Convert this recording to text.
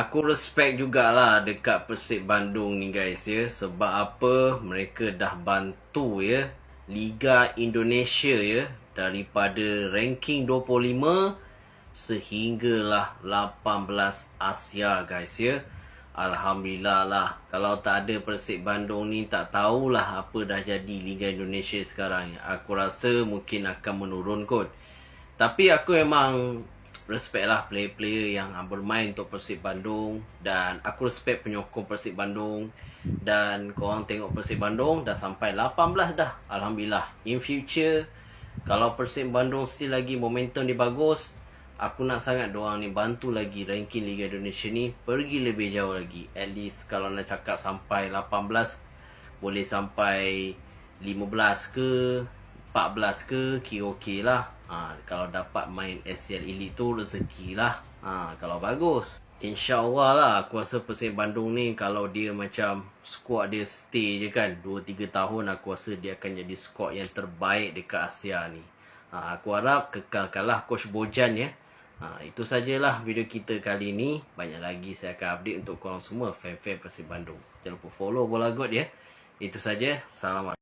Aku respect jugalah dekat Persib Bandung ni guys ya. Sebab apa? Mereka dah bantu ya Liga Indonesia ya daripada ranking 25 sehinggalah 18 Asia guys ya. Alhamdulillah lah. Kalau tak ada Persib Bandung ni tak tahulah apa dah jadi Liga Indonesia sekarang. Aku rasa mungkin akan menurun kot. Tapi aku memang respect lah player-player yang bermain untuk Persib Bandung. Dan aku respect penyokong Persib Bandung. Dan korang tengok Persib Bandung dah sampai 18 dah. Alhamdulillah. In future, kalau Persib Bandung still lagi momentum dia bagus, aku nak sangat diorang ni bantu lagi ranking Liga Indonesia ni pergi lebih jauh lagi. At least kalau nak cakap sampai 18, boleh sampai 15 ke 14 ke, okey lah. Kalau dapat main SCL Elite tu rezeki lah. Kalau bagus, InsyaAllah lah. Aku rasa Persib Bandung ni kalau dia macam squad dia stay je kan 2-3 tahun, aku rasa dia akan jadi squad yang terbaik dekat Asia ni. Aku harap kekalkanlah Coach Bojan ya. Itu sajalah video kita kali ni. Banyak lagi saya akan update untuk korang semua fan-fan Persib Bandung. Jangan lupa follow Bola God ya. Itu saja. Selamat.